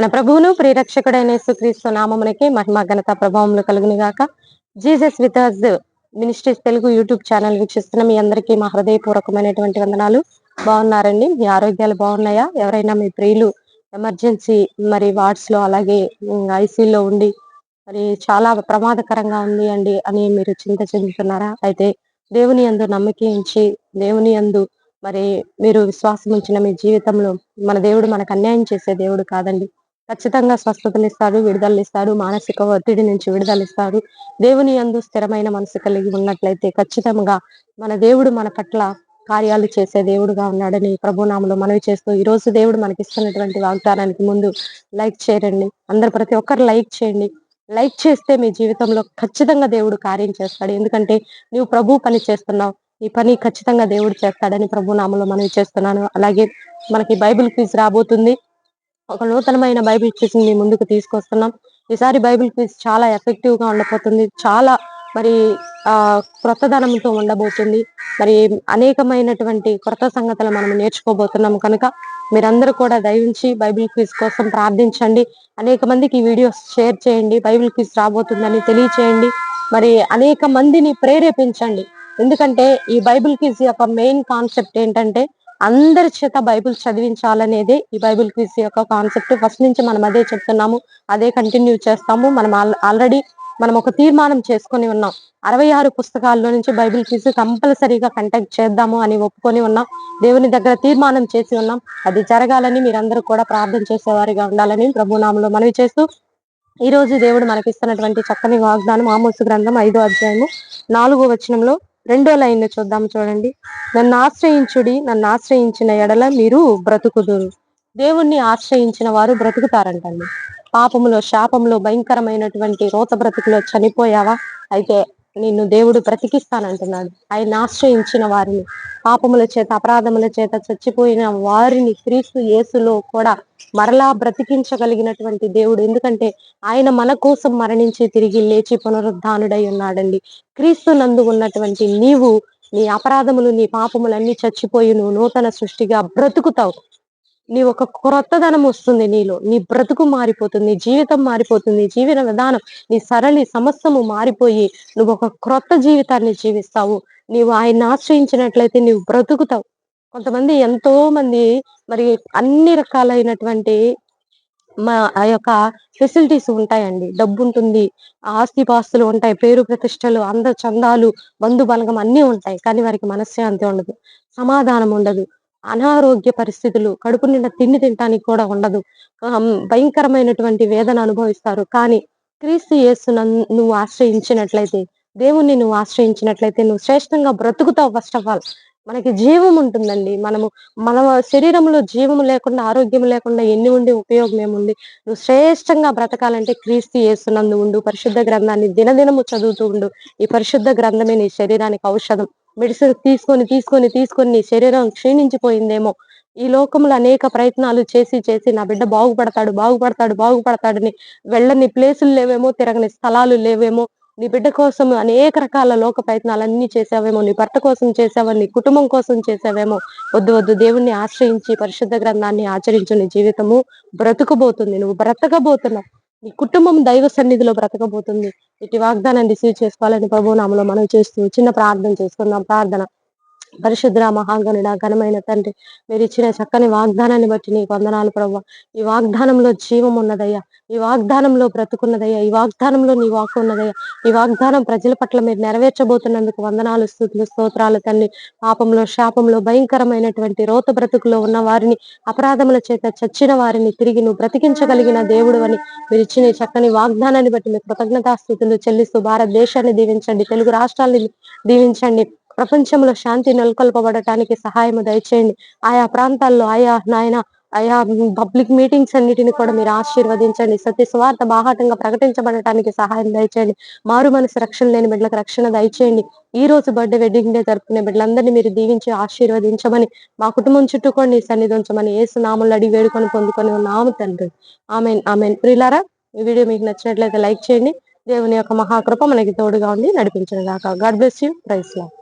మన ప్రభువును ప్రియరక్షకుడైన యేసుక్రీస్తు నామమునకి మహిమ ఘనత ప్రభావములు కలుగును గాక. Jesus with us ministries Telugu YouTube channel వీక్షిస్తున్న మీ అందరికీ మా హృదయపూర్వకమైనటువంటి వందనాలు. బాగున్నారండి? మీ ఆరోగ్యాలు బాగున్నాయా? ఎవరైనా మీ ప్రియులు ఎమర్జెన్సీ మరి వార్డ్స్ లో అలాగే ఐసీలో ఉండి మరి చాలా ప్రమాదకరంగా ఉంది అండి అని మీరు చింత చెందుతున్నారా? అయితే దేవుని యందు నమ్మకి ఉంచి దేవుని యందు మరి మీరు విశ్వాసం ఉంచిన మీ జీవితంలో మన దేవుడు మనకు అన్యాయం చేసే దేవుడు కాదండి. ఖచ్చితంగా స్వస్థతనిస్తాడు, విడుదలనిస్తాడు, మానసిక ఒత్తిడి నుంచి విడుదలిస్తాడు. దేవుని యందు స్థిరమైన మనసు కలిగి ఉన్నట్లయితే ఖచ్చితంగా మన దేవుడు మన పట్ల కార్యాలు చేసే దేవుడుగా ఉన్నాడని ప్రభునామములో మనవి చేస్తూ, ఈ రోజు దేవుడు మనకిస్తున్నటువంటి వాగ్దానానికి ముందు లైక్ చేయరండి. అందరు ప్రతి ఒక్కరు లైక్ చేయండి. లైక్ చేస్తే మీ జీవితంలో ఖచ్చితంగా దేవుడు కార్యం చేస్తాడు. ఎందుకంటే నువ్వు ప్రభు పని చేస్తున్నావు. ఈ పని ఖచ్చితంగా దేవుడు చేస్తాడని ప్రభునామములో మనవి చేస్తున్నాను. అలాగే మనకి బైబిల్ క్విజ్ రాబోతుంది. ఒక నూతనమైన బైబిల్ క్విజ్ మీ ముందుకు తీసుకొస్తున్నాం. ఈసారి బైబిల్ క్విజ్ చాలా ఎఫెక్టివ్ గా ఉండబోతుంది. చాలా మరి క్రొత్తదనంతో ఉండబోతుంది. మరి అనేకమైనటువంటి కొత్త సంగతులు మనం నేర్చుకోబోతున్నాం కనుక మీరందరూ కూడా దయవుంచి బైబిల్ క్విజ్ కోసం ప్రార్థించండి. అనేక మందికి ఈ వీడియోస్ షేర్ చేయండి. బైబిల్ క్విజ్ రాబోతుందని తెలియచేయండి. మరి అనేక మందిని ప్రేరేపించండి. ఎందుకంటే ఈ బైబిల్ క్విజ్ యొక్క మెయిన్ కాన్సెప్ట్ ఏంటంటే అందరి చేత బైబిల్ చదివించాలనేదే ఈ బైబిల్ క్విజ్ యొక్క కాన్సెప్ట్. ఫస్ట్ నుంచి మనం అదే చెప్తున్నాము, అదే కంటిన్యూ చేస్తాము. మనం ఆల్రెడీ మనం ఒక తీర్మానం చేసుకొని ఉన్నాం. 66 పుస్తకాల్లో నుంచి బైబిల్ క్విజ్ కంపల్సరీగా కండక్ట్ చేద్దాము అని ఒప్పుకొని ఉన్నాం. దేవుని దగ్గర తీర్మానం చేసి ఉన్నాం. అది జరగాలని మీరందరూ కూడా ప్రార్థన చేసేవారిగా ఉండాలని ప్రభునామములో మనవి చేస్తూ, ఈ రోజు దేవుడు మనకిస్తున్నటువంటి చక్కని వాగ్దానం ఆమోసు గ్రంథం 5వ అధ్యాయము 4వ వచనంలో 2వ లైన్ చూద్దాం. చూడండి. నన్ను ఆశ్రయించిన ఎడల మీరు బ్రతుకుదురు. దేవుణ్ణి ఆశ్రయించిన వారు బ్రతుకుతారంటండి. పాపములో శాపంలో భయంకరమైనటువంటి రోత బ్రతుకులో చనిపోయావా? అయితే నిన్ను దేవుడు బ్రతికిస్తానంటున్నాడు. ఆయన ఆశ్రయించిన వారిని, పాపముల చేత అపరాధముల చేత చచ్చిపోయిన వారిని క్రీస్తు యేసులో కూడా మరలా బ్రతికించగలిగినటువంటి దేవుడు. ఎందుకంటే ఆయన మన కోసం మరణించి తిరిగి లేచి పునరుద్ధానుడై ఉన్నాడండి. క్రీస్తు నందు ఉన్నటువంటి నీవు నీ అపరాధములు నీ పాపములన్నీ చచ్చిపోయి నువ్వు నూతన సృష్టిగా బ్రతుకుతావు. నీ ఒక క్రొత్తదనం వస్తుంది నీలో. నీ బ్రతుకు మారిపోతుంది, నీ జీవితం మారిపోతుంది, నీ జీవన విధానం, నీ సరళి సమస్తము మారిపోయి నువ్వు ఒక క్రొత్త జీవితాన్ని జీవిస్తావు. నీవు ఆయన్ని ఆశ్రయించినట్లయితే నీవు బ్రతుకుతావు. కొంతమంది ఎంతో మంది మరి అన్ని రకాలైనటువంటి ఆ యొక్క ఫెసిలిటీస్ ఉంటాయండి. డబ్బు ఉంటుంది, ఆస్తిపాస్తులు ఉంటాయి, పేరు ప్రతిష్టలు, చందాలు, బంధు బలగం అన్నీ ఉంటాయి. కానీ వారికి మనశ్శాంతి ఉండదు, సమాధానం ఉండదు, అనారోగ్య పరిస్థితులు, కడుపు నిండా తిండి తినటానికి కూడా ఉండదు. భయంకరమైనటువంటి వేదన అనుభవిస్తారు. కానీ క్రీస్తు యేసును నువ్వు ఆశ్రయించినట్లయితే, దేవుణ్ణి నువ్వు ఆశ్రయించినట్లయితే నువ్వు శ్రేష్టంగా బ్రతుకుతావు. ఫస్ట్ ఆఫ్ ఆల్ మనకి జీవం ఉంటుందండి. మన శరీరంలో జీవము లేకుండా, ఆరోగ్యం లేకుండా ఎన్ని ఉండి ఉపయోగం ఏముంది? నువ్వు శ్రేష్టంగా బ్రతకాలంటే క్రీస్తు యేసునందు ఉండు. పరిశుద్ధ గ్రంథాన్ని దినదినము చదువుతూ ఉండు. ఈ పరిశుద్ధ గ్రంథమే నీ శరీరానికి ఔషధం. మెడిసిన్ తీసుకొని నీ శరీరం క్షీణించిపోయిందేమో. ఈ లోకంలో అనేక ప్రయత్నాలు చేసి నా బిడ్డ బాగుపడతాడని వెళ్ళని ప్లేసులు లేవేమో, తిరగని స్థలాలు లేవేమో, నీ బిడ్డ కోసం అనేక రకాల లోక ప్రయత్నాలన్నీ చేసావేమో, నీ భర్త కోసం చేసావో, నీ కుటుంబం కోసం చేసావేమో. వద్దు, దేవుణ్ణి ఆశ్రయించి పరిశుద్ధ గ్రంథాన్ని ఆచరించు. నీ జీవితము బ్రతుకుబోతుంది. నువ్వు బ్రతకబోతున్నావు. నీ కుటుంబం దైవ సన్నిధిలో బ్రతకబోతుంది. ఇటు వాగ్దానాన్ని రిసీవ్ చేసుకోవాలని ప్రభునామములో మనం చేస్తూ చిన్న ప్రార్థన చేసుకుందాం. ప్రార్థన. పరిశుద్ధ మహాగణుడ ఘనమైన తండ్రి, మీరు ఇచ్చిన చక్కని వాగ్దానాన్ని బట్టి నీకు వందనాలు ప్రభువా. ఈ వాగ్దానంలో జీవం ఉన్నదయ్యా, ఈ వాగ్దానంలో బ్రతుకున్నదయ్యా, ఈ వాగ్దానంలో నీ వాక్కు ఉన్నదయ్యా. ఈ వాగ్దానం ప్రజల పట్ల మీరు నెరవేర్చబోతున్నందుకు వందనాలు, స్తుతులు, స్తోత్రాలు తండ్రి. పాపంలో శాపంలో భయంకరమైనటువంటి రోత బ్రతుకులో ఉన్న వారిని, అపరాధముల చేత చచ్చిన వారిని తిరిగి నువ్వు బ్రతికించగలిగిన దేవుడు అని మీరు ఇచ్చిన చక్కని వాగ్దానాన్ని బట్టి మీకు కృతజ్ఞతాస్తుతులు చెల్లిస్తూ భారతదేశాన్ని దీవించండి, తెలుగు రాష్ట్రాలను దీవించండి. ప్రపంచంలో శాంతి నెలకొల్పబడటానికి సహాయము దయచేయండి. ఆయా ప్రాంతాల్లో ఆయా పబ్లిక్ మీటింగ్స్ అన్నిటిని కూడా మీరు ఆశీర్వదించండి. సత్య స్వార్థ బాహాటంగా ప్రకటించబడటానికి సహాయం దయచేయండి. మారు మనసు రక్షణ లేని బిడ్డలకు రక్షణ దయచేయండి. ఈ రోజు బర్త్డే వెడ్డింగ్ డే జరుపుకునే బిడ్డలందరినీ మీరు దీవించి ఆశీర్వదించమని, మా కుటుంబం చుట్టూ కూడా నీ సన్నిధి ఉంచమని యేసు నామములో అడిగి వేడుకొని పొందుకొని ఉన్నాము తండ్రి. Amen, amen. ప్రియులారా, ఈ వీడియో మీకు నచ్చినట్లయితే లైక్ చేయండి. దేవుని యొక్క మహాకృప మనకి తోడుగా ఉండి నడిపించను గాక. God bless you. Praise lord.